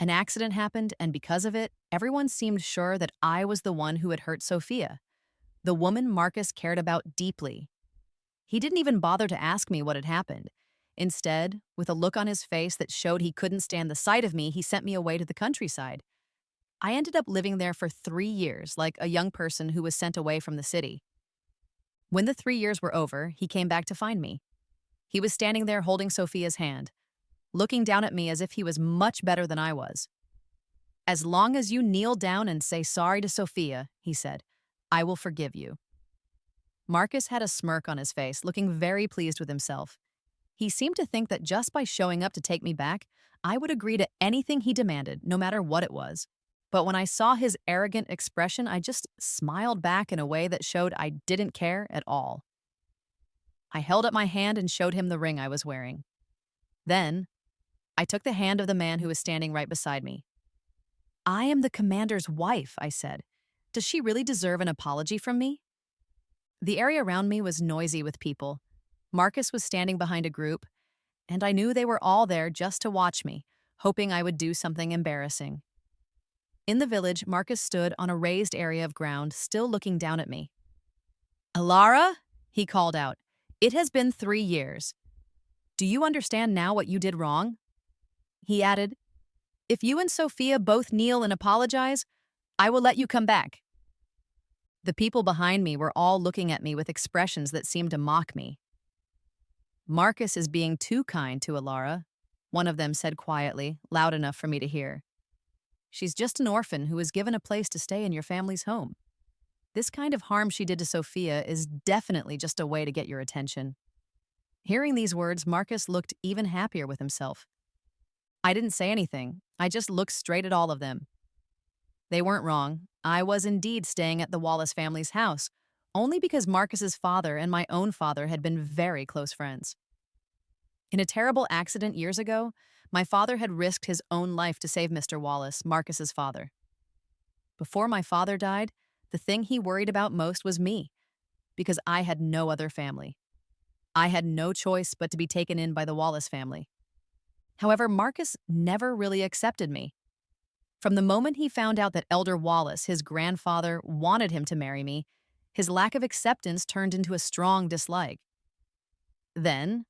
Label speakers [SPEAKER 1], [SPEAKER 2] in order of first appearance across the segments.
[SPEAKER 1] An accident happened, and because of it, everyone seemed sure that I was the one who had hurt Sophia, the woman Marcus cared about deeply. He didn't even bother to ask me what had happened. Instead, with a look on his face that showed he couldn't stand the sight of me, he sent me away to the countryside. I ended up living there for 3 years, like a young person who was sent away from the city. When the 3 years were over, he came back to find me. He was standing there holding Sophia's hand, looking down at me as if he was much better than I was. "As long as you kneel down and say sorry to Sophia," he said, "I will forgive you." Marcus had a smirk on his face, looking very pleased with himself. He seemed to think that just by showing up to take me back, I would agree to anything he demanded, no matter what it was. But when I saw his arrogant expression, I just smiled back in a way that showed I didn't care at all. I held up my hand and showed him the ring I was wearing. Then, I took the hand of the man who was standing right beside me. "I am the commander's wife," I said. "Does she really deserve an apology from me?" The area around me was noisy with people. Marcus was standing behind a group, and I knew they were all there just to watch me, hoping I would do something embarrassing. In the village, Marcus stood on a raised area of ground, still looking down at me. "Alara," he called out, "it has been 3 years. Do you understand now what you did wrong?" He added, "If you and Sophia both kneel and apologize, I will let you come back." The people behind me were all looking at me with expressions that seemed to mock me. "Marcus is being too kind to Alara," one of them said quietly, loud enough for me to hear. "She's just an orphan who was given a place to stay in your family's home. This kind of harm she did to Sophia is definitely just a way to get your attention." Hearing these words, Marcus looked even happier with himself. I didn't say anything. I just looked straight at all of them. They weren't wrong. I was indeed staying at the Wallace family's house, only because Marcus's father and my own father had been very close friends. In a terrible accident years ago, my father had risked his own life to save Mr. Wallace, Marcus's father. Before my father died, the thing he worried about most was me, because I had no other family. I had no choice but to be taken in by the Wallace family. However, Marcus never really accepted me. From the moment he found out that Elder Wallace, his grandfather, wanted him to marry me, his lack of acceptance turned into a strong dislike. Then,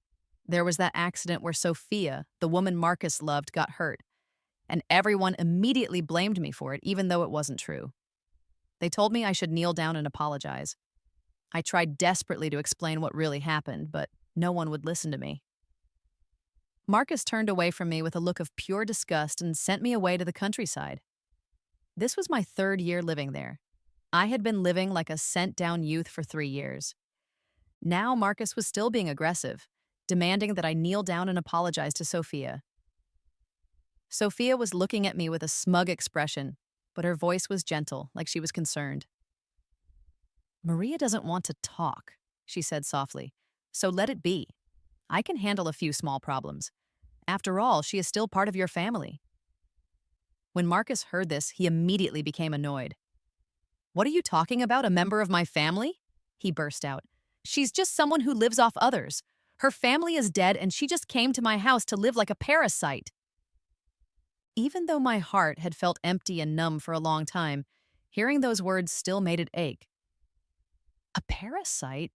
[SPEAKER 1] there was that accident where Sophia, the woman Marcus loved, got hurt, and everyone immediately blamed me for it, even though it wasn't true. They told me I should kneel down and apologize. I tried desperately to explain what really happened, but no one would listen to me. Marcus turned away from me with a look of pure disgust and sent me away to the countryside. This was my 3rd year living there. I had been living like a sent-down youth for 3 years. Now Marcus was still being aggressive, demanding that I kneel down and apologize to Sophia. Sophia was looking at me with a smug expression, but her voice was gentle, like she was concerned. "Maria doesn't want to talk," she said softly, "so let it be. I can handle a few small problems. After all, she is still part of your family." When Marcus heard this, he immediately became annoyed. "What are you talking about, a member of my family?" he burst out. "She's just someone who lives off others. Her family is dead, and she just came to my house to live like a parasite." Even though my heart had felt empty and numb for a long time, hearing those words still made it ache. A parasite?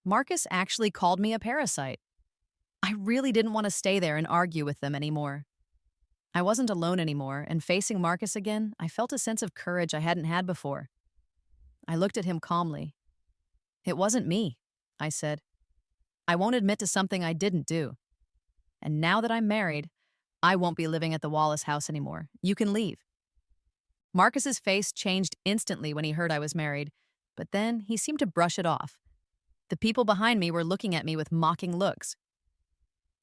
[SPEAKER 1] Marcus actually called me a parasite. I really didn't want to stay there and argue with them anymore. I wasn't alone anymore, and facing Marcus again, I felt a sense of courage I hadn't had before. I looked at him calmly. "It wasn't me," I said. "I won't admit to something I didn't do. And now that I'm married, I won't be living at the Wallace house anymore. You can leave." Marcus's face changed instantly when he heard I was married, but then he seemed to brush it off. The people behind me were looking at me with mocking looks.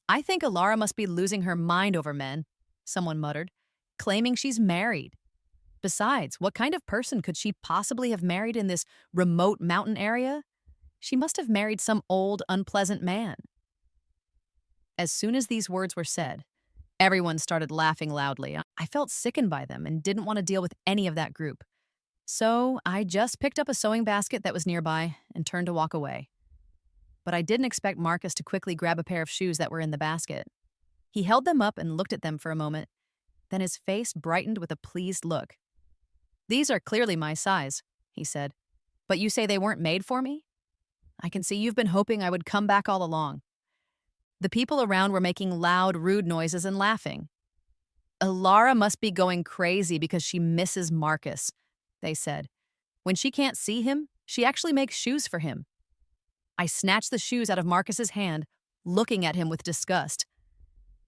[SPEAKER 1] "I think Alara must be losing her mind over men," someone muttered, "claiming she's married. Besides, what kind of person could she possibly have married in this remote mountain area? She must have married some old, unpleasant man." As soon as these words were said, everyone started laughing loudly. I felt sickened by them and didn't want to deal with any of that group. So I just picked up a sewing basket that was nearby and turned to walk away. But I didn't expect Marcus to quickly grab a pair of shoes that were in the basket. He held them up and looked at them for a moment. Then his face brightened with a pleased look. "These are clearly my size," he said. "But you say they weren't made for me? I can see you've been hoping I would come back all along." The people around were making loud, rude noises and laughing. "Alara must be going crazy because she misses Marcus," they said. "When she can't see him, she actually makes shoes for him." I snatched the shoes out of Marcus's hand, looking at him with disgust.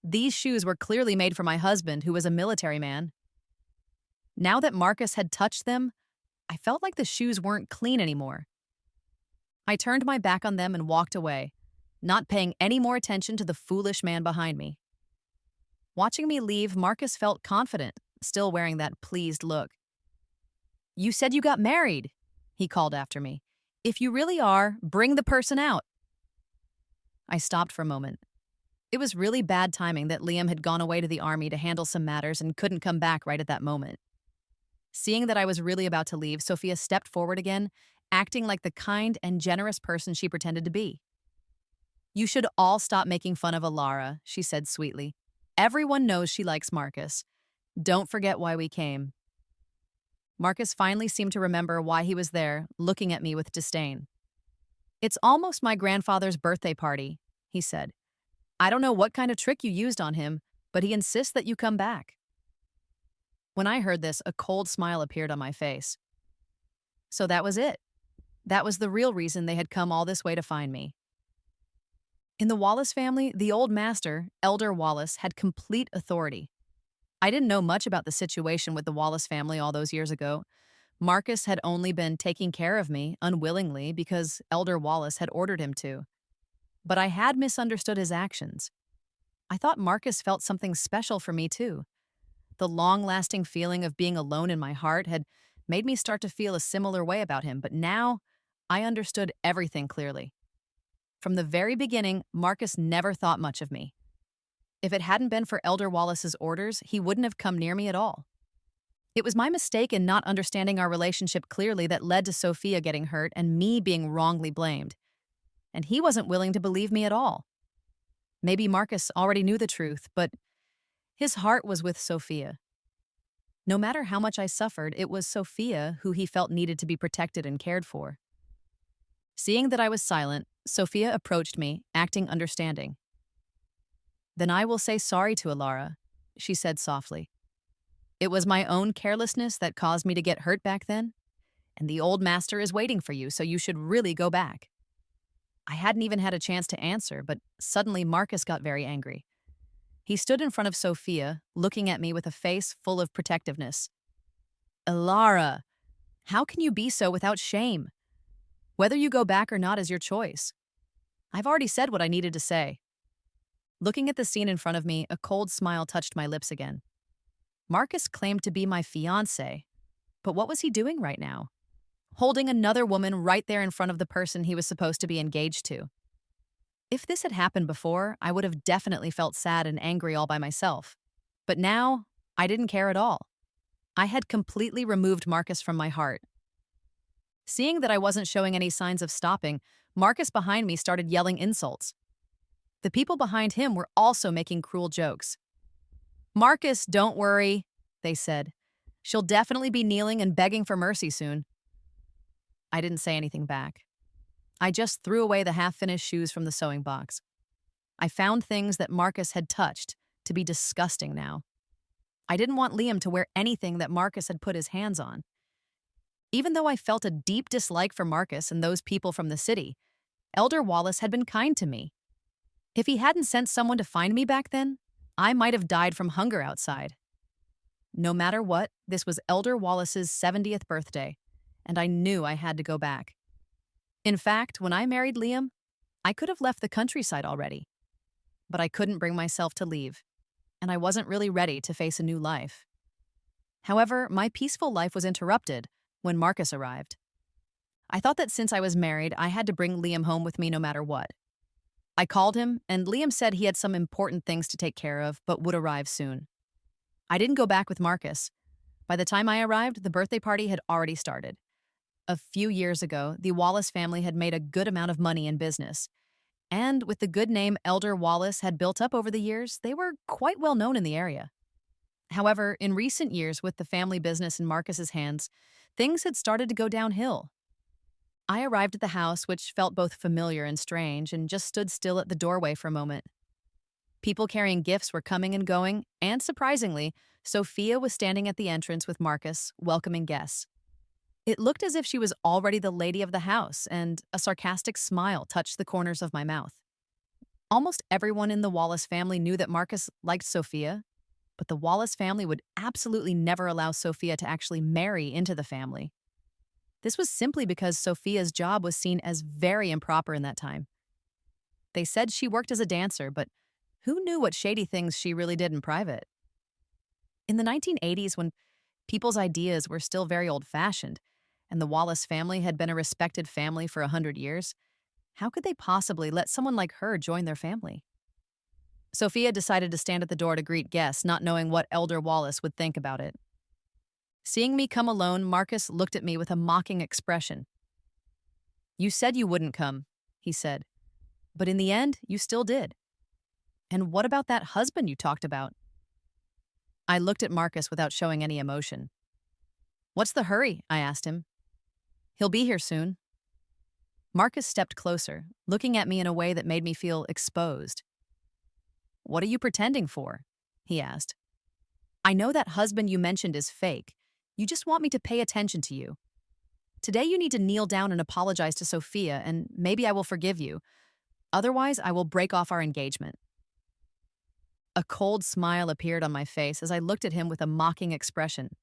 [SPEAKER 1] These shoes were clearly made for my husband, who was a military man. Now that Marcus had touched them, I felt like the shoes weren't clean anymore. I turned my back on them and walked away, not paying any more attention to the foolish man behind me. Watching me leave, Marcus felt confident, still wearing that pleased look. "You said you got married," he called after me. "If you really are, bring the person out." I stopped for a moment. It was really bad timing that Liam had gone away to the army to handle some matters and couldn't come back right at that moment. Seeing that I was really about to leave, Sophia stepped forward again, acting like the kind and generous person she pretended to be. "You should all stop making fun of Alara," she said sweetly. "Everyone knows she likes Marcus. Don't forget why we came." Marcus finally seemed to remember why he was there, looking at me with disdain. "It's almost my grandfather's birthday party," he said. "I don't know what kind of trick you used on him, but he insists that you come back." When I heard this, a cold smile appeared on my face. So that was it. That was the real reason they had come all this way to find me. In the Wallace family, the old master, Elder Wallace, had complete authority. I didn't know much about the situation with the Wallace family all those years ago. Marcus had only been taking care of me, unwillingly, because Elder Wallace had ordered him to. But I had misunderstood his actions. I thought Marcus felt something special for me, too. The long-lasting feeling of being alone in my heart had made me start to feel a similar way about him, but now I understood everything clearly. From the very beginning, Marcus never thought much of me. If it hadn't been for Elder Wallace's orders, he wouldn't have come near me at all. It was my mistake in not understanding our relationship clearly that led to Sophia getting hurt and me being wrongly blamed. And he wasn't willing to believe me at all. Maybe Marcus already knew the truth, but his heart was with Sophia. No matter how much I suffered, it was Sophia who he felt needed to be protected and cared for. Seeing that I was silent, Sophia approached me, acting understanding. "Then I will say sorry to Alara," she said softly. "It was my own carelessness that caused me to get hurt back then, and the old master is waiting for you, so you should really go back." I hadn't even had a chance to answer, but suddenly Marcus got very angry. He stood in front of Sophia, looking at me with a face full of protectiveness. "Alara, how can you be so without shame? Whether you go back or not is your choice. I've already said what I needed to say." Looking at the scene in front of me, a cold smile touched my lips again. Marcus claimed to be my fiancé, but what was he doing right now? Holding another woman right there in front of the person he was supposed to be engaged to. If this had happened before, I would have definitely felt sad and angry all by myself. But now, I didn't care at all. I had completely removed Marcus from my heart. Seeing that I wasn't showing any signs of stopping, Marcus behind me started yelling insults. The people behind him were also making cruel jokes. "Marcus, don't worry," they said. "She'll definitely be kneeling and begging for mercy soon." I didn't say anything back. I just threw away the half-finished shoes from the sewing box. I found things that Marcus had touched to be disgusting now. I didn't want Liam to wear anything that Marcus had put his hands on. Even though I felt a deep dislike for Marcus and those people from the city, Elder Wallace had been kind to me. If he hadn't sent someone to find me back then, I might have died from hunger outside. No matter what, this was Elder Wallace's 70th birthday, and I knew I had to go back. In fact, when I married Liam, I could have left the countryside already. But I couldn't bring myself to leave, and I wasn't really ready to face a new life. However, my peaceful life was interrupted when Marcus arrived. I thought that since I was married, I had to bring Liam home with me no matter what. I called him, and Liam said he had some important things to take care of, but would arrive soon. I didn't go back with Marcus. By the time I arrived, the birthday party had already started. A few years ago, the Wallace family had made a good amount of money in business. And with the good name Elder Wallace had built up over the years, they were quite well known in the area. However, in recent years, with the family business in Marcus's hands, things had started to go downhill. I arrived at the house, which felt both familiar and strange, and just stood still at the doorway for a moment. People carrying gifts were coming and going, and surprisingly, Sophia was standing at the entrance with Marcus, welcoming guests. It looked as if she was already the lady of the house, and a sarcastic smile touched the corners of my mouth. Almost everyone in the Wallace family knew that Marcus liked Sophia, but the Wallace family would absolutely never allow Sophia to actually marry into the family. This was simply because Sophia's job was seen as very improper in that time. They said she worked as a dancer, but who knew what shady things she really did in private? In the 1980s, when people's ideas were still very old-fashioned, and the Wallace family had been a respected family for 100 years, how could they possibly let someone like her join their family? Sophia decided to stand at the door to greet guests, not knowing what Elder Wallace would think about it. Seeing me come alone, Marcus looked at me with a mocking expression. "You said you wouldn't come," he said, "but in the end, you still did. And what about that husband you talked about?" I looked at Marcus without showing any emotion. "What's the hurry?" I asked him. "He'll be here soon." Marcus stepped closer, looking at me in a way that made me feel exposed. "What are you pretending for?" he asked. "I know that husband you mentioned is fake. You just want me to pay attention to you. Today you need to kneel down and apologize to Sophia, and maybe I will forgive you. Otherwise, I will break off our engagement." A cold smile appeared on my face as I looked at him with a mocking expression.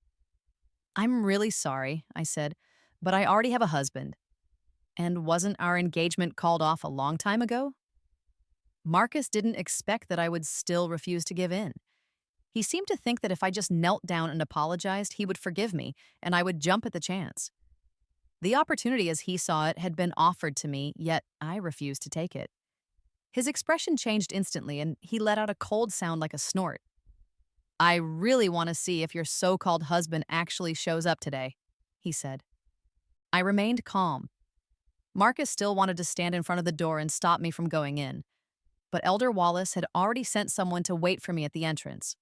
[SPEAKER 1] "I'm really sorry," I said, "but I already have a husband. And wasn't our engagement called off a long time ago?" Marcus didn't expect that I would still refuse to give in. He seemed to think that if I just knelt down and apologized, he would forgive me, and I would jump at the chance. The opportunity, as he saw it, had been offered to me, yet I refused to take it. His expression changed instantly, and he let out a cold sound like a snort. "I really want to see if your so-called husband actually shows up today," he said. I remained calm. Marcus still wanted to stand in front of the door and stop me from going in, but Elder Wallace had already sent someone to wait for me at the entrance.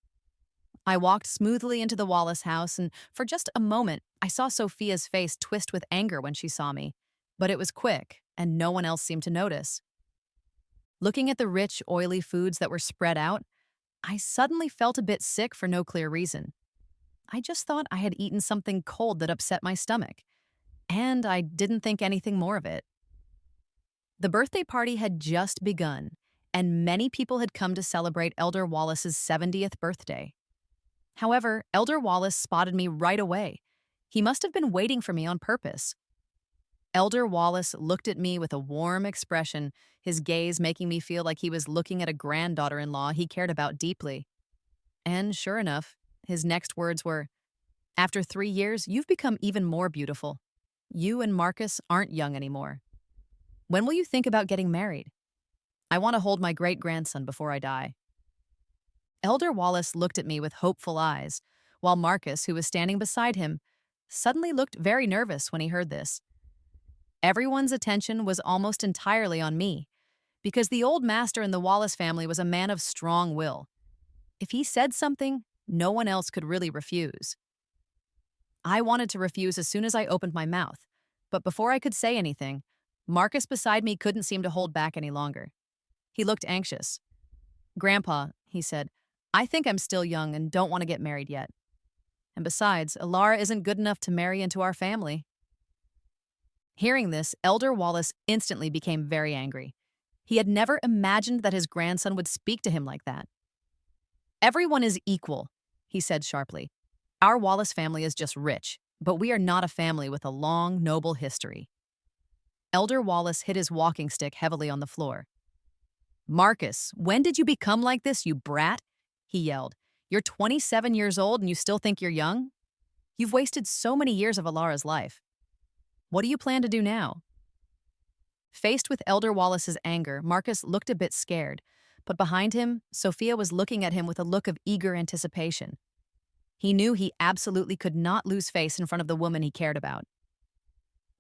[SPEAKER 1] I walked smoothly into the Wallace house, and for just a moment, I saw Sophia's face twist with anger when she saw me, but it was quick, and no one else seemed to notice. Looking at the rich, oily foods that were spread out, I suddenly felt a bit sick for no clear reason. I just thought I had eaten something cold that upset my stomach, and I didn't think anything more of it. The birthday party had just begun, and many people had come to celebrate Elder Wallace's 70th birthday. However, Elder Wallace spotted me right away. He must have been waiting for me on purpose. Elder Wallace looked at me with a warm expression, his gaze making me feel like he was looking at a granddaughter-in-law he cared about deeply. And sure enough, his next words were, "After 3 years, you've become even more beautiful. You and Marcus aren't young anymore. When will you think about getting married? I want to hold my great-grandson before I die." Elder Wallace looked at me with hopeful eyes, while Marcus, who was standing beside him, suddenly looked very nervous when he heard this. Everyone's attention was almost entirely on me, because the old master in the Wallace family was a man of strong will. If he said something, no one else could really refuse. I wanted to refuse as soon as I opened my mouth, but before I could say anything, Marcus beside me couldn't seem to hold back any longer. He looked anxious. "Grandpa," he said, "I think I'm still young and don't want to get married yet. And besides, Ilara isn't good enough to marry into our family." Hearing this, Elder Wallace instantly became very angry. He had never imagined that his grandson would speak to him like that. "Everyone is equal," he said sharply. "Our Wallace family is just rich, but we are not a family with a long, noble history." Elder Wallace hit his walking stick heavily on the floor. "Marcus, when did you become like this, you brat?" he yelled. "You're 27 years old and you still think you're young? You've wasted so many years of Ilara's life. What do you plan to do now?" Faced with Elder Wallace's anger, Marcus looked a bit scared, but behind him, Sophia was looking at him with a look of eager anticipation. He knew he absolutely could not lose face in front of the woman he cared about.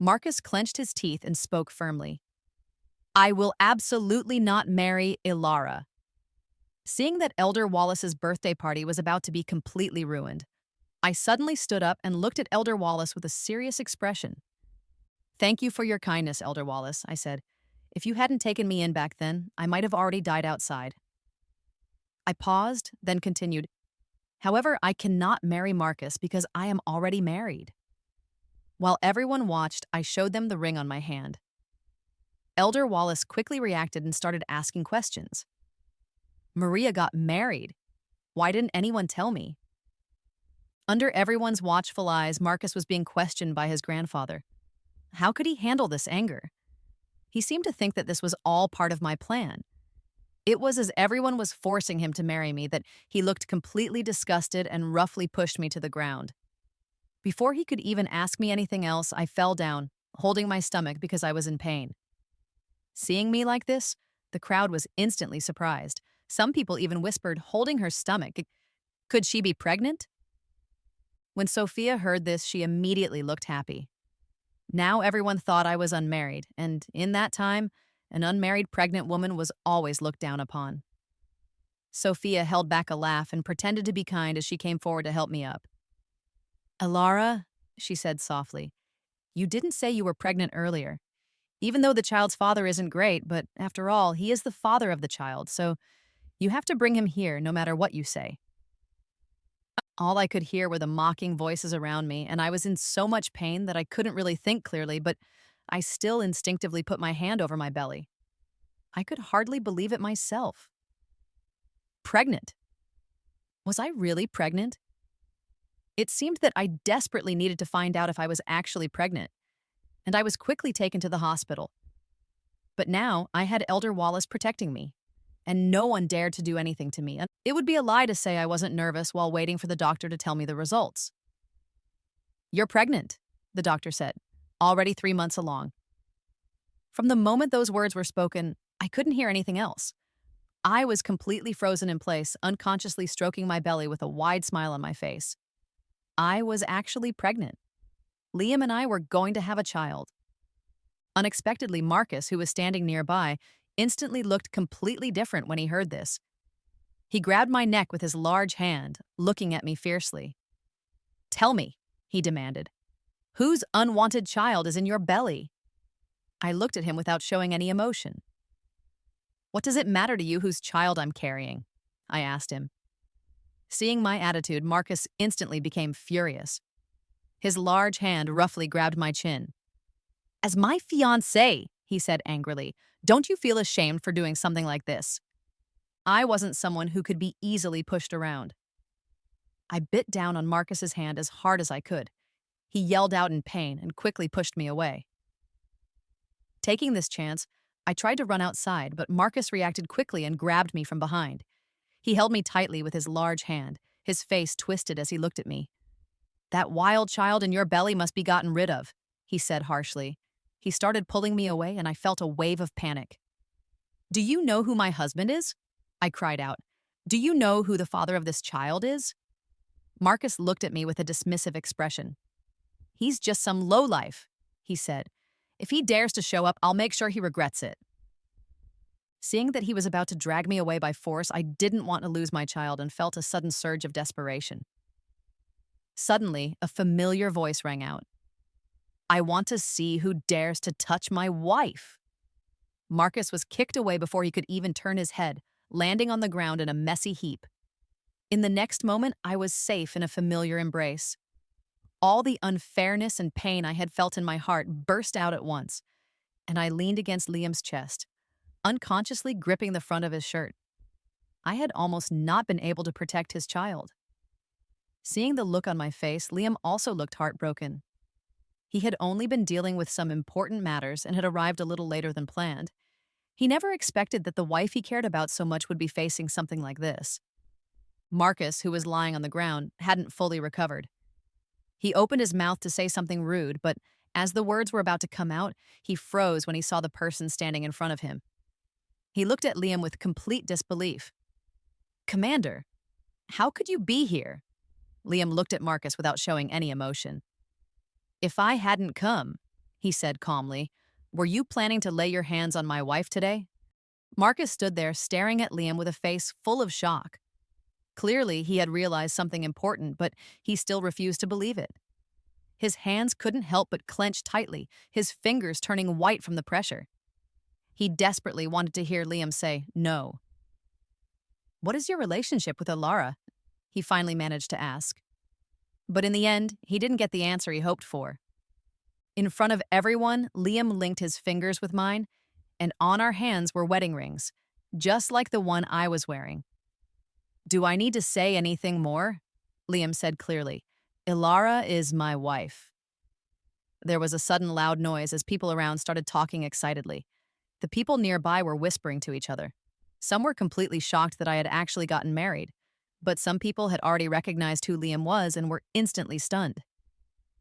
[SPEAKER 1] Marcus clenched his teeth and spoke firmly. "I will absolutely not marry Ilara." Seeing that Elder Wallace's birthday party was about to be completely ruined, I suddenly stood up and looked at Elder Wallace with a serious expression. "Thank you for your kindness, Elder Wallace," I said. "If you hadn't taken me in back then, I might have already died outside." I paused, then continued, "However, I cannot marry Marcus because I am already married." While everyone watched, I showed them the ring on my hand. Elder Wallace quickly reacted and started asking questions. "Maria got married. Why didn't anyone tell me?" Under everyone's watchful eyes, Marcus was being questioned by his grandfather. How could he handle this anger? He seemed to think that this was all part of my plan. It was as everyone was forcing him to marry me that he looked completely disgusted and roughly pushed me to the ground. Before he could even ask me anything else, I fell down, holding my stomach because I was in pain. Seeing me like this, the crowd was instantly surprised. Some people even whispered, holding her stomach, could she be pregnant? When Sophia heard this, she immediately looked happy. Now everyone thought I was unmarried, and in that time, an unmarried pregnant woman was always looked down upon. Sophia held back a laugh and pretended to be kind as she came forward to help me up. "Elara," she said softly, "you didn't say you were pregnant earlier. Even though the child's father isn't great, but after all, he is the father of the child, so you have to bring him here no matter what you say." All I could hear were the mocking voices around me, and I was in so much pain that I couldn't really think clearly, but I still instinctively put my hand over my belly. I could hardly believe it myself. Pregnant. Was I really pregnant? It seemed that I desperately needed to find out if I was actually pregnant, and I was quickly taken to the hospital. But now I had Elder Wallace protecting me, and no one dared to do anything to me. It would be a lie to say I wasn't nervous while waiting for the doctor to tell me the results. "You're pregnant," the doctor said, "already 3 months along." From the moment those words were spoken, I couldn't hear anything else. I was completely frozen in place, unconsciously stroking my belly with a wide smile on my face. I was actually pregnant. Liam and I were going to have a child. Unexpectedly, Marcus, who was standing nearby, instantly looked completely different when he heard this. He grabbed my neck with his large hand, looking at me fiercely. "Tell me," he demanded, "whose unwanted child is in your belly?" I looked at him without showing any emotion. "What does it matter to you whose child I'm carrying?" I asked him. Seeing my attitude, Marcus instantly became furious. His large hand roughly grabbed my chin. "As my fiancé," he said angrily, "don't you feel ashamed for doing something like this?" I wasn't someone who could be easily pushed around. I bit down on Marcus's hand as hard as I could. He yelled out in pain and quickly pushed me away. Taking this chance, I tried to run outside, but Marcus reacted quickly and grabbed me from behind. He held me tightly with his large hand, his face twisted as he looked at me. "That wild child in your belly must be gotten rid of," he said harshly. He started pulling me away, and I felt a wave of panic. "Do you know who my husband is?" I cried out. "Do you know who the father of this child is?" Marcus looked at me with a dismissive expression. "He's just some lowlife," he said. "If he dares to show up, I'll make sure he regrets it." Seeing that he was about to drag me away by force, I didn't want to lose my child and felt a sudden surge of desperation. Suddenly, a familiar voice rang out. "I want to see who dares to touch my wife." Marcus was kicked away before he could even turn his head, landing on the ground in a messy heap. In the next moment, I was safe in a familiar embrace. All the unfairness and pain I had felt in my heart burst out at once, and I leaned against Liam's chest, unconsciously gripping the front of his shirt. I had almost not been able to protect his child. Seeing the look on my face, Liam also looked heartbroken. He had only been dealing with some important matters and had arrived a little later than planned. He never expected that the wife he cared about so much would be facing something like this. Marcus, who was lying on the ground, hadn't fully recovered. He opened his mouth to say something rude, but as the words were about to come out, he froze when he saw the person standing in front of him. He looked at Liam with complete disbelief. "Commander, how could you be here?" Liam looked at Marcus without showing any emotion. "If I hadn't come," he said calmly, "were you planning to lay your hands on my wife today?" Marcus stood there staring at Liam with a face full of shock. Clearly, he had realized something important, but he still refused to believe it. His hands couldn't help but clench tightly, his fingers turning white from the pressure. He desperately wanted to hear Liam say, "No." "What is your relationship with Alara?" he finally managed to ask. But in the end, he didn't get the answer he hoped for. In front of everyone, Liam linked his fingers with mine, and on our hands were wedding rings, just like the one I was wearing. "Do I need to say anything more?" Liam said clearly. "Ilara is my wife." There was a sudden loud noise as people around started talking excitedly. The people nearby were whispering to each other. Some were completely shocked that I had actually gotten married, but some people had already recognized who Liam was and were instantly stunned.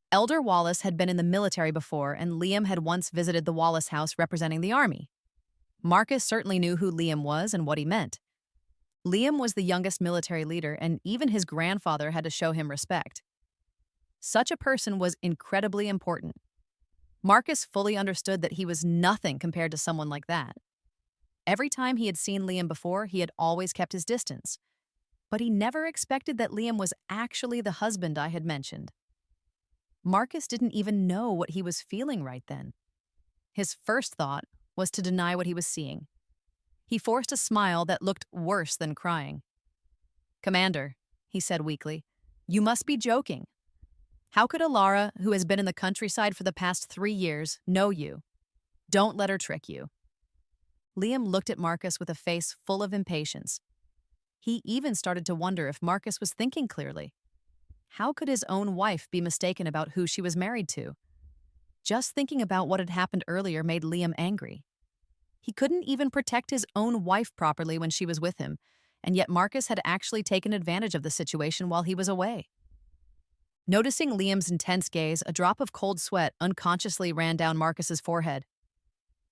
[SPEAKER 1] Elder Wallace had been in the military before, and Liam had once visited the Wallace house representing the army. Marcus certainly knew who Liam was and what he meant. Liam was the youngest military leader, and even his grandfather had to show him respect. Such a person was incredibly important. Marcus fully understood that he was nothing compared to someone like that. Every time he had seen Liam before, he had always kept his distance. But he never expected that Liam was actually the husband I had mentioned. Marcus didn't even know what he was feeling right then. His first thought was to deny what he was seeing. He forced a smile that looked worse than crying. "Commander," he said weakly, "you must be joking. How could Alara, who has been in the countryside for the past 3 years, know you? Don't let her trick you." Liam looked at Marcus with a face full of impatience. He even started to wonder if Marcus was thinking clearly. How could his own wife be mistaken about who she was married to? Just thinking about what had happened earlier made Liam angry. He couldn't even protect his own wife properly when she was with him, and yet Marcus had actually taken advantage of the situation while he was away. Noticing Liam's intense gaze, a drop of cold sweat unconsciously ran down Marcus's forehead.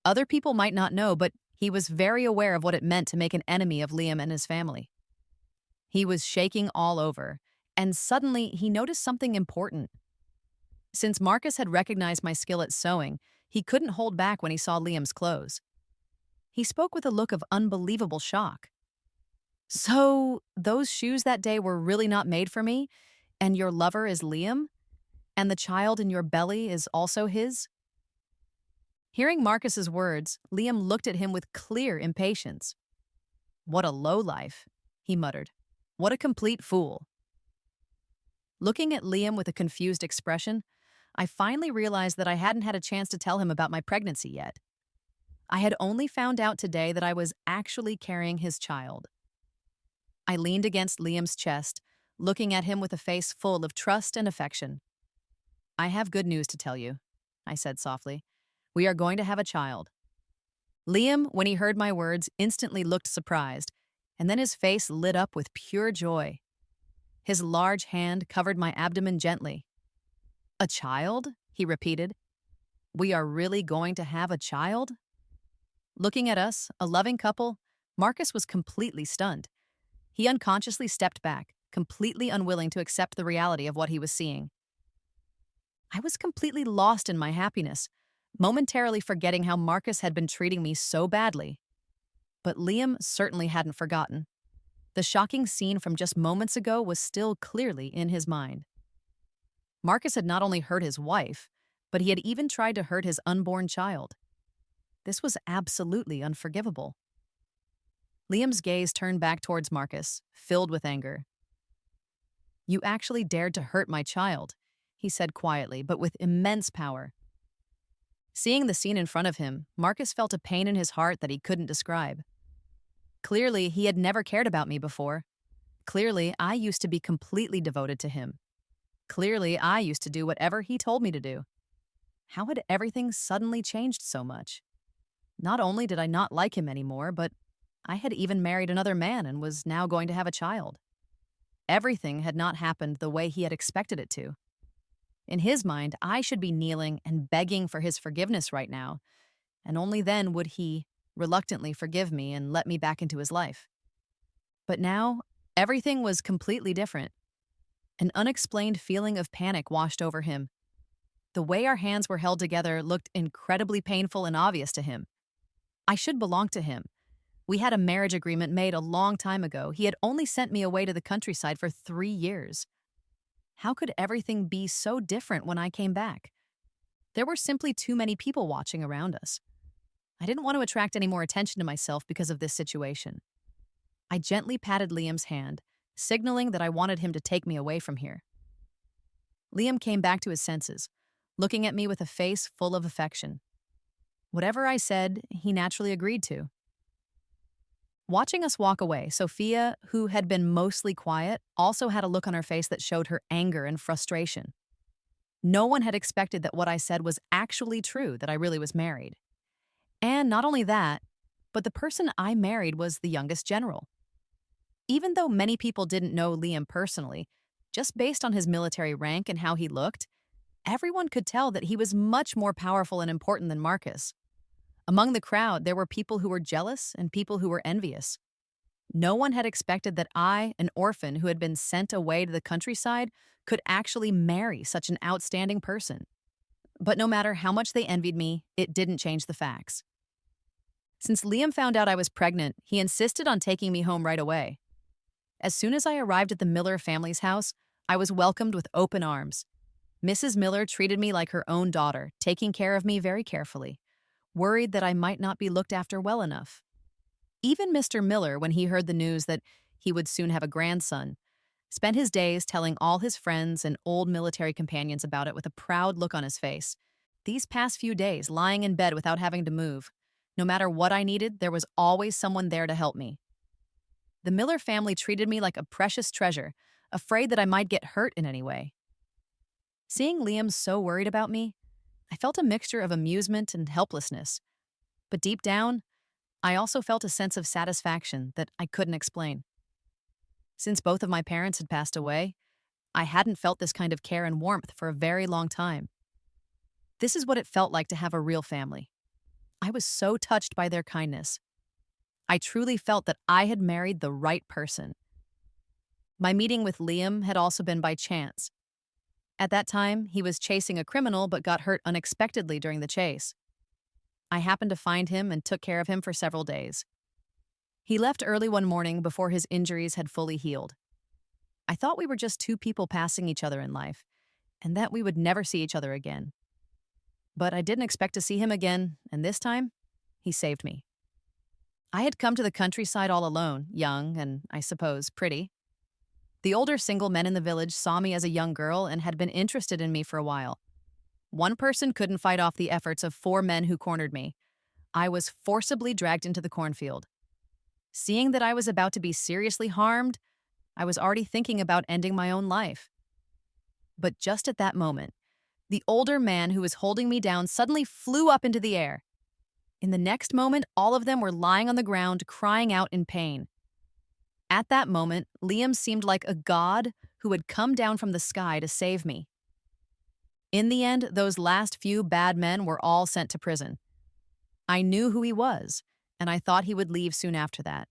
[SPEAKER 1] Other people might not know, but he was very aware of what it meant to make an enemy of Liam and his family. He was shaking all over, and suddenly he noticed something important. Since Marcus had recognized my skill at sewing, he couldn't hold back when he saw Liam's clothes. He spoke with a look of unbelievable shock. "So, those shoes that day were really not made for me? And your lover is Liam? And the child in your belly is also his?" Hearing Marcus's words, Liam looked at him with clear impatience. "What a lowlife," he muttered. "What a complete fool." Looking at Liam with a confused expression, I finally realized that I hadn't had a chance to tell him about my pregnancy yet. I had only found out today that I was actually carrying his child. I leaned against Liam's chest, looking at him with a face full of trust and affection. "I have good news to tell you," I said softly. "We are going to have a child." Liam, when he heard my words, instantly looked surprised, and then his face lit up with pure joy. His large hand covered my abdomen gently. "A child?" he repeated. "We are really going to have a child?" Looking at us, a loving couple, Marcus was completely stunned. He unconsciously stepped back, completely unwilling to accept the reality of what he was seeing. I was completely lost in my happiness, momentarily forgetting how Marcus had been treating me so badly. But Liam certainly hadn't forgotten. The shocking scene from just moments ago was still clearly in his mind. Marcus had not only hurt his wife, but he had even tried to hurt his unborn child. This was absolutely unforgivable. Liam's gaze turned back towards Marcus, filled with anger. "You actually dared to hurt my child," he said quietly, but with immense power. Seeing the scene in front of him, Marcus felt a pain in his heart that he couldn't describe. Clearly, he had never cared about me before. Clearly, I used to be completely devoted to him. Clearly, I used to do whatever he told me to do. How had everything suddenly changed so much? Not only did I not like him anymore, but I had even married another man and was now going to have a child. Everything had not happened the way he had expected it to. In his mind, I should be kneeling and begging for his forgiveness right now, and only then would he reluctantly forgive me and let me back into his life. But now, everything was completely different. An unexplained feeling of panic washed over him. The way our hands were held together looked incredibly painful and obvious to him. I should belong to him. We had a marriage agreement made a long time ago. He had only sent me away to the countryside for 3 years. How could everything be so different when I came back? There were simply too many people watching around us. I didn't want to attract any more attention to myself because of this situation. I gently patted Liam's hand, signaling that I wanted him to take me away from here. Liam came back to his senses, looking at me with a face full of affection. Whatever I said, he naturally agreed to. Watching us walk away, Sophia, who had been mostly quiet, also had a look on her face that showed her anger and frustration. No one had expected that what I said was actually true, that I really was married. And not only that, but the person I married was the youngest general. Even though many people didn't know Liam personally, just based on his military rank and how he looked, everyone could tell that he was much more powerful and important than Marcus. Among the crowd, there were people who were jealous and people who were envious. No one had expected that I, an orphan who had been sent away to the countryside, could actually marry such an outstanding person. But no matter how much they envied me, it didn't change the facts. Since Liam found out I was pregnant, he insisted on taking me home right away. As soon as I arrived at the Miller family's house, I was welcomed with open arms. Mrs. Miller treated me like her own daughter, taking care of me very carefully, worried that I might not be looked after well enough. Even Mr. Miller, when he heard the news that he would soon have a grandson, spent his days telling all his friends and old military companions about it with a proud look on his face. These past few days, lying in bed without having to move, no matter what I needed, there was always someone there to help me. The Miller family treated me like a precious treasure, afraid that I might get hurt in any way. Seeing Liam so worried about me, I felt a mixture of amusement and helplessness. But deep down, I also felt a sense of satisfaction that I couldn't explain. Since both of my parents had passed away, I hadn't felt this kind of care and warmth for a very long time. This is what it felt like to have a real family. I was so touched by their kindness. I truly felt that I had married the right person. My meeting with Liam had also been by chance. At that time, he was chasing a criminal but got hurt unexpectedly during the chase. I happened to find him and took care of him for several days. He left early one morning before his injuries had fully healed. I thought we were just two people passing each other in life, and that we would never see each other again. But I didn't expect to see him again, and this time, he saved me. I had come to the countryside all alone, young and, I suppose, pretty. The older single men in the village saw me as a young girl and had been interested in me for a while. One person couldn't fight off the efforts of 4 men who cornered me. I was forcibly dragged into the cornfield. Seeing that I was about to be seriously harmed, I was already thinking about ending my own life. But just at that moment, the older man who was holding me down suddenly flew up into the air. In the next moment, all of them were lying on the ground, crying out in pain. At that moment, Liam seemed like a god who had come down from the sky to save me. In the end, those last few bad men were all sent to prison. I knew who he was, and I thought he would leave soon after that.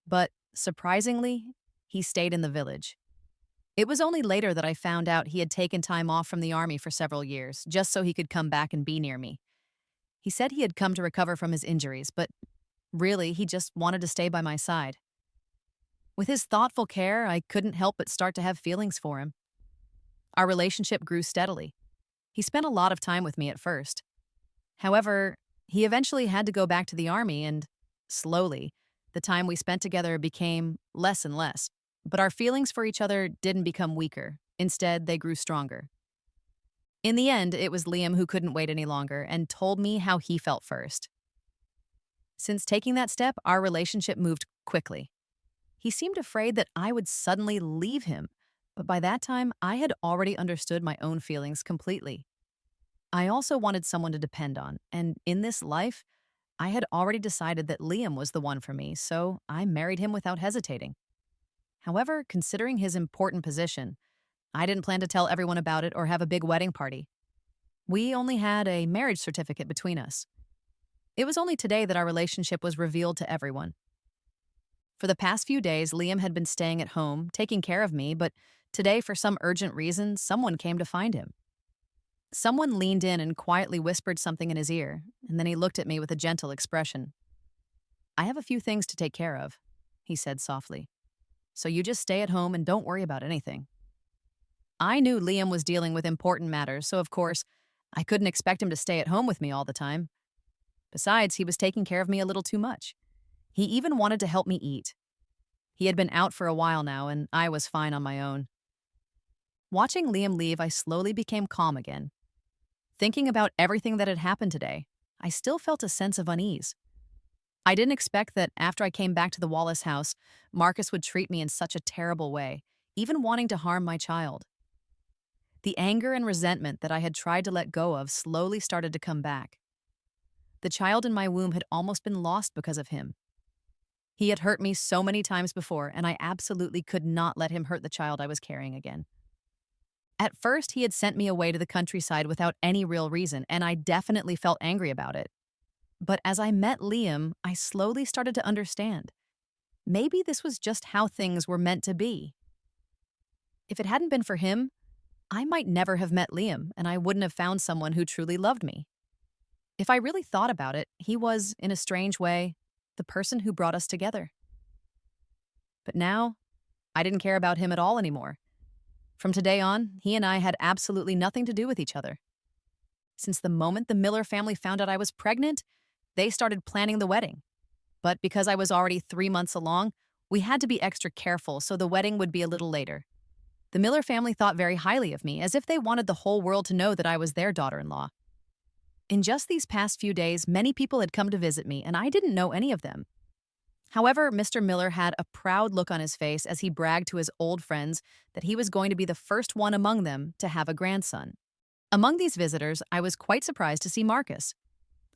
[SPEAKER 1] But, surprisingly, he stayed in the village. It was only later that I found out he had taken time off from the army for several years, just so he could come back and be near me. He said he had come to recover from his injuries, but really, he just wanted to stay by my side. With his thoughtful care, I couldn't help but start to have feelings for him. Our relationship grew steadily. He spent a lot of time with me at first. However, he eventually had to go back to the army and, slowly, the time we spent together became less and less. But our feelings for each other didn't become weaker. Instead, they grew stronger. In the end, it was Liam who couldn't wait any longer and told me how he felt first. Since taking that step, our relationship moved quickly. He seemed afraid that I would suddenly leave him, but by that time, I had already understood my own feelings completely. I also wanted someone to depend on, and in this life, I had already decided that Liam was the one for me, so I married him without hesitating. However, considering his important position, I didn't plan to tell everyone about it or have a big wedding party. We only had a marriage certificate between us. It was only today that our relationship was revealed to everyone. For the past few days, Liam had been staying at home, taking care of me, but today, for some urgent reason, someone came to find him. Someone leaned in and quietly whispered something in his ear, and then he looked at me with a gentle expression. I have a few things to take care of, he said softly. So you just stay at home and don't worry about anything. I knew Liam was dealing with important matters, so of course, I couldn't expect him to stay at home with me all the time. Besides, he was taking care of me a little too much. He even wanted to help me eat. He had been out for a while now, and I was fine on my own. Watching Liam leave, I slowly became calm again. Thinking about everything that had happened today, I still felt a sense of unease. I didn't expect that after I came back to the Wallace house, Marcus would treat me in such a terrible way, even wanting to harm my child. The anger and resentment that I had tried to let go of slowly started to come back. The child in my womb had almost been lost because of him. He had hurt me so many times before, and I absolutely could not let him hurt the child I was carrying again. At first, he had sent me away to the countryside without any real reason, and I definitely felt angry about it. But as I met Liam, I slowly started to understand. Maybe this was just how things were meant to be. If it hadn't been for him, I might never have met Liam, and I wouldn't have found someone who truly loved me. If I really thought about it, he was, in a strange way, the person who brought us together. But now, I didn't care about him at all anymore. From today on, he and I had absolutely nothing to do with each other. Since the moment the Miller family found out I was pregnant, they started planning the wedding. But because I was already 3 months along, we had to be extra careful, so the wedding would be a little later. The Miller family thought very highly of me, as if they wanted the whole world to know that I was their daughter-in-law. In just these past few days, many people had come to visit me, and I didn't know any of them. However, Mr. Miller had a proud look on his face as he bragged to his old friends that he was going to be the first one among them to have a grandson. Among these visitors, I was quite surprised to see Marcus.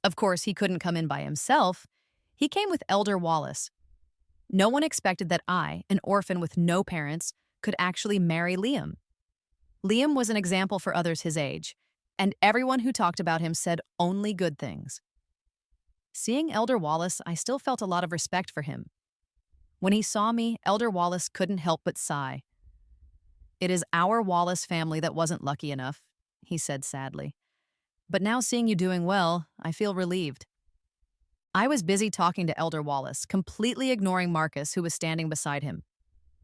[SPEAKER 1] Of course, he couldn't come in by himself. He came with Elder Wallace. No one expected that I, an orphan with no parents, could actually marry Liam. Liam was an example for others his age, and everyone who talked about him said only good things. Seeing Elder Wallace, I still felt a lot of respect for him. When he saw me, Elder Wallace couldn't help but sigh. "It is our Wallace family that wasn't lucky enough," he said sadly. "But now seeing you doing well, I feel relieved." I was busy talking to Elder Wallace, completely ignoring Marcus, who was standing beside him.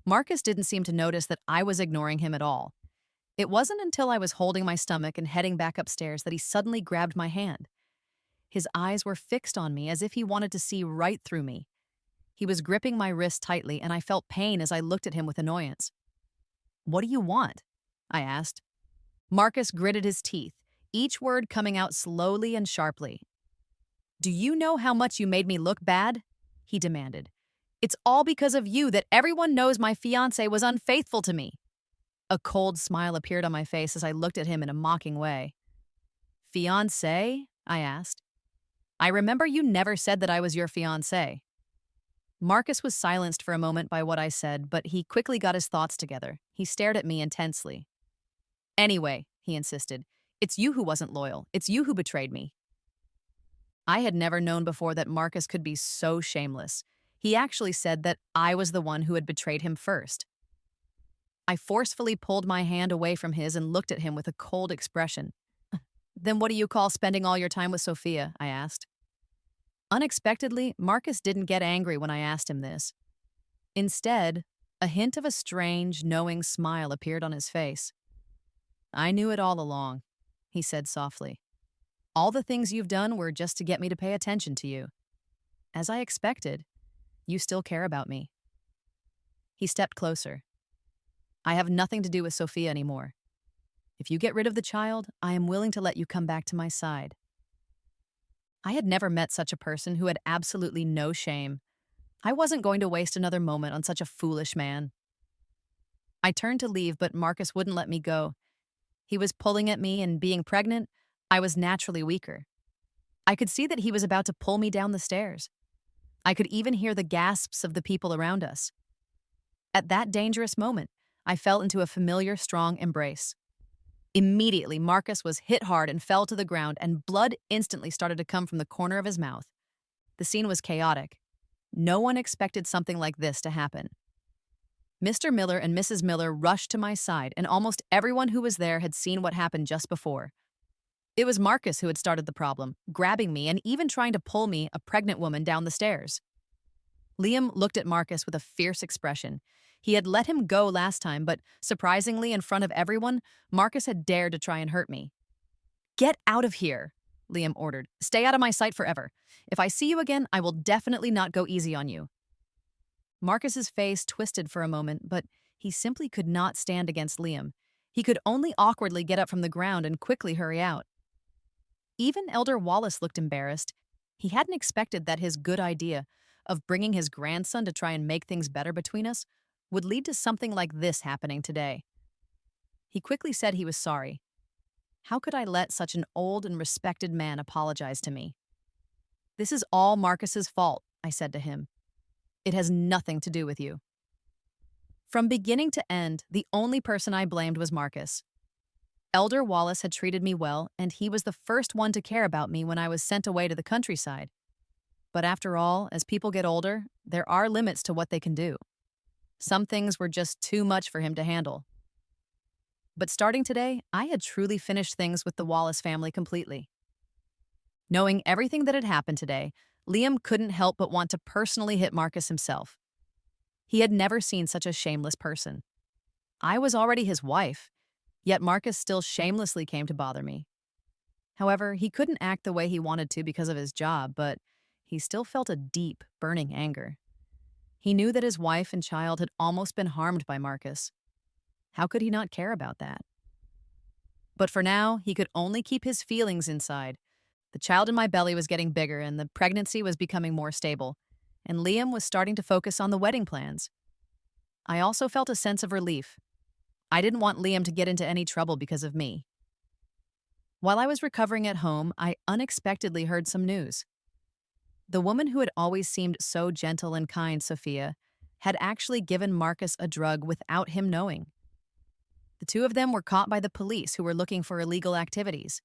[SPEAKER 1] Marcus didn't seem to notice that I was ignoring him at all. It wasn't until I was holding my stomach and heading back upstairs that he suddenly grabbed my hand. His eyes were fixed on me as if he wanted to see right through me. He was gripping my wrist tightly, and I felt pain as I looked at him with annoyance. "What do you want?" I asked. Marcus gritted his teeth, each word coming out slowly and sharply. "Do you know how much you made me look bad?" he demanded. "It's all because of you that everyone knows my fiancé was unfaithful to me." A cold smile appeared on my face as I looked at him in a mocking way. "Fiancé?" I asked. "I remember you never said that I was your fiancé." Marcus was silenced for a moment by what I said, but he quickly got his thoughts together. He stared at me intensely. "Anyway," he insisted, "it's you who wasn't loyal. It's you who betrayed me." I had never known before that Marcus could be so shameless. He actually said that I was the one who had betrayed him first. I forcefully pulled my hand away from his and looked at him with a cold expression. "Then what do you call spending all your time with Sophia?" I asked. Unexpectedly, Marcus didn't get angry when I asked him this. Instead, a hint of a strange, knowing smile appeared on his face. "I knew it all along," he said softly. "All the things you've done were just to get me to pay attention to you. As I expected, you still care about me." He stepped closer. "I have nothing to do with Sophia anymore. If you get rid of the child, I am willing to let you come back to my side." I had never met such a person who had absolutely no shame. I wasn't going to waste another moment on such a foolish man. I turned to leave, but Marcus wouldn't let me go. He was pulling at me, and being pregnant, I was naturally weaker. I could see that he was about to pull me down the stairs. I could even hear the gasps of the people around us. At that dangerous moment, I fell into a familiar, strong embrace. Immediately, Marcus was hit hard and fell to the ground, and blood instantly started to come from the corner of his mouth. The scene was chaotic. No one expected something like this to happen. Mr. Miller and Mrs. Miller rushed to my side, and almost everyone who was there had seen what happened just before. It was Marcus who had started the problem, grabbing me and even trying to pull me, a pregnant woman, down the stairs. Liam looked at Marcus with a fierce expression. He had let him go last time, but surprisingly, in front of everyone, Marcus had dared to try and hurt me. "Get out of here," Liam ordered. "Stay out of my sight forever. If I see you again, I will definitely not go easy on you." Marcus's face twisted for a moment, but he simply could not stand against Liam. He could only awkwardly get up from the ground and quickly hurry out. Even Elder Wallace looked embarrassed. He hadn't expected that his good idea of bringing his grandson to try and make things better between us would lead to something like this happening today. He quickly said he was sorry. How could I let such an old and respected man apologize to me? "This is all Marcus's fault," I said to him. "It has nothing to do with you." From beginning to end, the only person I blamed was Marcus. Elder Wallace had treated me well, and he was the first one to care about me when I was sent away to the countryside. But after all, as people get older, there are limits to what they can do. Some things were just too much for him to handle. But starting today, I had truly finished things with the Wallace family completely. Knowing everything that had happened today, Liam couldn't help but want to personally hit Marcus himself. He had never seen such a shameless person. I was already his wife, yet Marcus still shamelessly came to bother me. However, he couldn't act the way he wanted to because of his job, but he still felt a deep, burning anger. He knew that his wife and child had almost been harmed by Marcus. How could he not care about that? But for now, he could only keep his feelings inside. The child in my belly was getting bigger, and the pregnancy was becoming more stable, and Liam was starting to focus on the wedding plans. I also felt a sense of relief. I didn't want Liam to get into any trouble because of me. While I was recovering at home, I unexpectedly heard some news. The woman who had always seemed so gentle and kind, Sophia, had actually given Marcus a drug without him knowing. The two of them were caught by the police who were looking for illegal activities.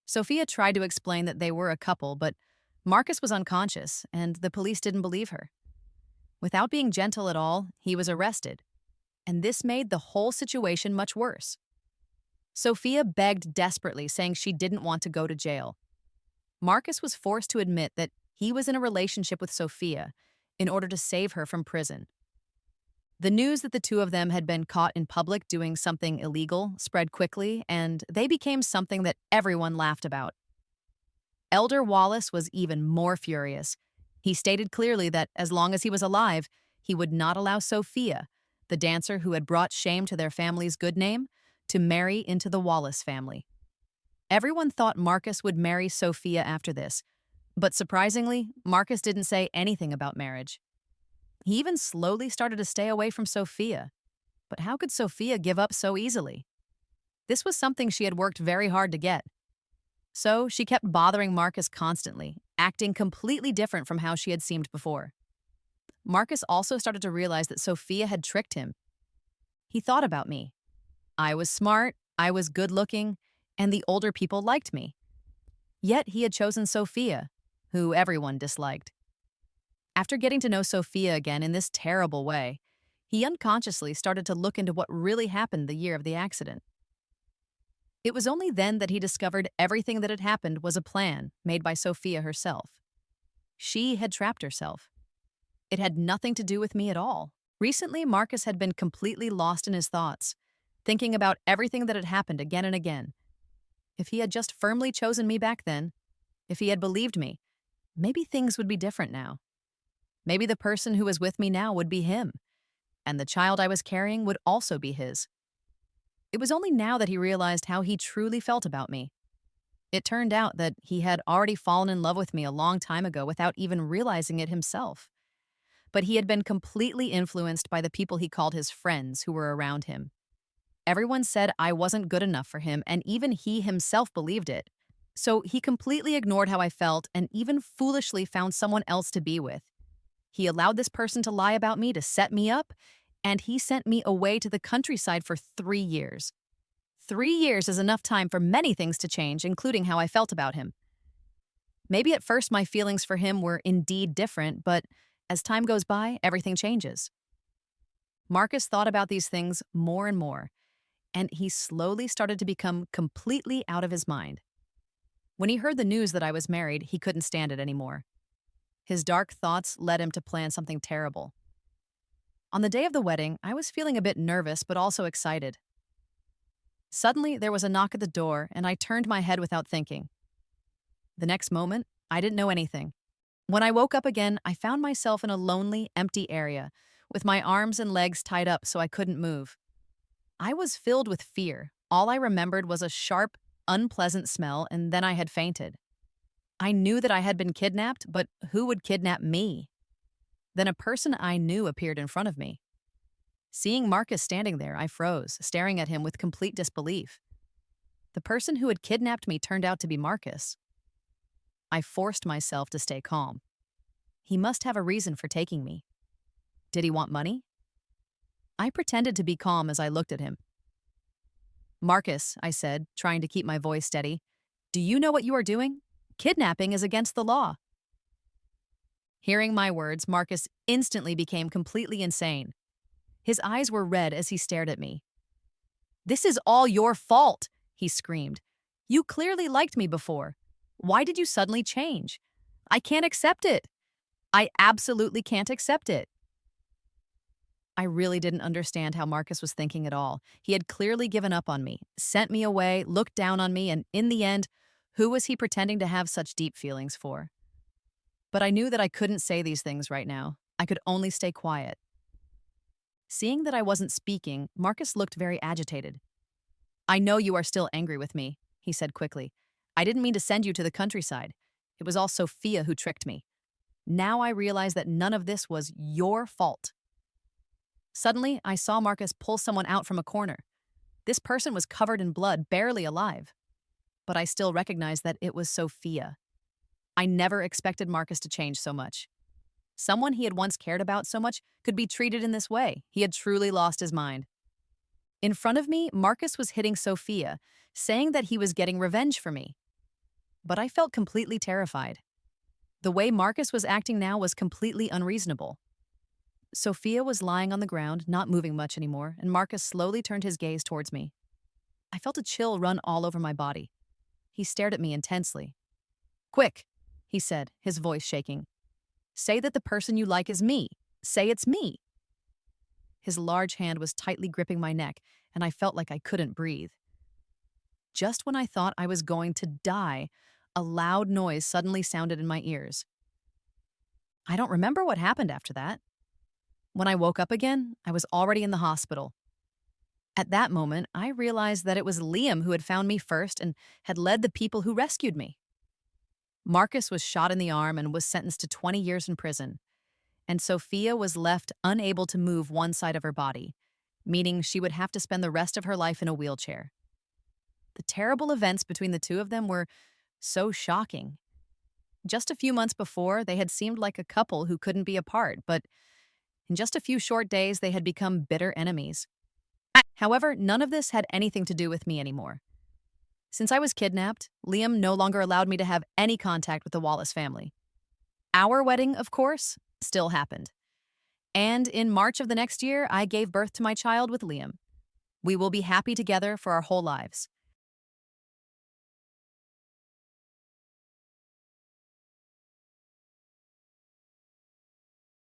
[SPEAKER 1] Sophia tried to explain that they were a couple, but Marcus was unconscious, and the police didn't believe her. Without being gentle at all, he was arrested, and this made the whole situation much worse. Sophia begged desperately, saying she didn't want to go to jail. Marcus was forced to admit that he was in a relationship with Sophia in order to save her from prison. The news that the two of them had been caught in public doing something illegal spread quickly, and they became something that everyone laughed about. Elder Wallace was even more furious. He stated clearly that as long as he was alive, he would not allow Sophia, the dancer who had brought shame to their family's good name, to marry into the Wallace family. Everyone thought Marcus would marry Sophia after this, but surprisingly, Marcus didn't say anything about marriage. He even slowly started to stay away from Sophia. But how could Sophia give up so easily? This was something she had worked very hard to get. So she kept bothering Marcus constantly, acting completely different from how she had seemed before. Marcus also started to realize that Sophia had tricked him. He thought about me. I was smart, I was good-looking, and the older people liked me. Yet he had chosen Sophia, who everyone disliked. After getting to know Sophia again in this terrible way, he unconsciously started to look into what really happened the year of the accident. It was only then that he discovered everything that had happened was a plan made by Sophia herself. She had trapped herself. It had nothing to do with me at all. Recently, Marcus had been completely lost in his thoughts, thinking about everything that had happened again and again. If he had just firmly chosen me back then, if he had believed me, maybe things would be different now. Maybe the person who was with me now would be him, and the child I was carrying would also be his. It was only now that he realized how he truly felt about me. It turned out that he had already fallen in love with me a long time ago without even realizing it himself. But he had been completely influenced by the people he called his friends who were around him. Everyone said I wasn't good enough for him, and even he himself believed it. So he completely ignored how I felt and even foolishly found someone else to be with. He allowed this person to lie about me to set me up, and he sent me away to the countryside for 3 years. 3 years is enough time for many things to change, including how I felt about him. Maybe at first my feelings for him were indeed different, but as time goes by, everything changes. Marcus thought about these things more and more, and he slowly started to become completely out of his mind. When he heard the news that I was married, he couldn't stand it anymore. His dark thoughts led him to plan something terrible. On the day of the wedding, I was feeling a bit nervous but also excited. Suddenly, there was a knock at the door, and I turned my head without thinking. The next moment, I didn't know anything. When I woke up again, I found myself in a lonely, empty area, with my arms and legs tied up so I couldn't move. I was filled with fear. All I remembered was a sharp, unpleasant smell, and then I had fainted. I knew that I had been kidnapped, but who would kidnap me? Then a person I knew appeared in front of me. Seeing Marcus standing there, I froze, staring at him with complete disbelief. The person who had kidnapped me turned out to be Marcus. I forced myself to stay calm. He must have a reason for taking me. Did he want money? I pretended to be calm as I looked at him. "Marcus," I said, trying to keep my voice steady, "do you know what you are doing? Kidnapping is against the law." Hearing my words, Marcus instantly became completely insane. His eyes were red as he stared at me. "This is all your fault," he screamed. "You clearly liked me before. Why did you suddenly change? I can't accept it. I absolutely can't accept it." I really didn't understand how Marcus was thinking at all. He had clearly given up on me, sent me away, looked down on me, and in the end, who was he pretending to have such deep feelings for? But I knew that I couldn't say these things right now. I could only stay quiet. Seeing that I wasn't speaking, Marcus looked very agitated. "I know you are still angry with me," he said quickly. "I didn't mean to send you to the countryside. It was all Sophia who tricked me. Now I realize that none of this was your fault." Suddenly, I saw Marcus pull someone out from a corner. This person was covered in blood, barely alive. But I still recognized that it was Sophia. I never expected Marcus to change so much. Someone he had once cared about so much could be treated in this way. He had truly lost his mind. In front of me, Marcus was hitting Sophia, saying that he was getting revenge for me. But I felt completely terrified. The way Marcus was acting now was completely unreasonable. Sophia was lying on the ground, not moving much anymore, and Marcus slowly turned his gaze towards me. I felt a chill run all over my body. He stared at me intensely. "Quick," he said, his voice shaking. "Say that the person you like is me. Say it's me." His large hand was tightly gripping my neck, and I felt like I couldn't breathe. Just when I thought I was going to die, a loud noise suddenly sounded in my ears. I don't remember what happened after that. When I woke up again, I was already in the hospital. At that moment, I realized that it was Liam who had found me first and had led the people who rescued me. Marcus was shot in the arm and was sentenced to 20 years in prison, and Sophia was left unable to move one side of her body, meaning she would have to spend the rest of her life in a wheelchair. The terrible events between the two of them were so shocking. Just a few months before, they had seemed like a couple who couldn't be apart, but in just a few short days, they had become bitter enemies. However, none of this had anything to do with me anymore. Since I was kidnapped, Liam no longer allowed me to have any contact with the Wallace family. Our wedding, of course, still happened. And in March of the next year, I gave birth to my child with Liam. We will be happy together for our whole lives.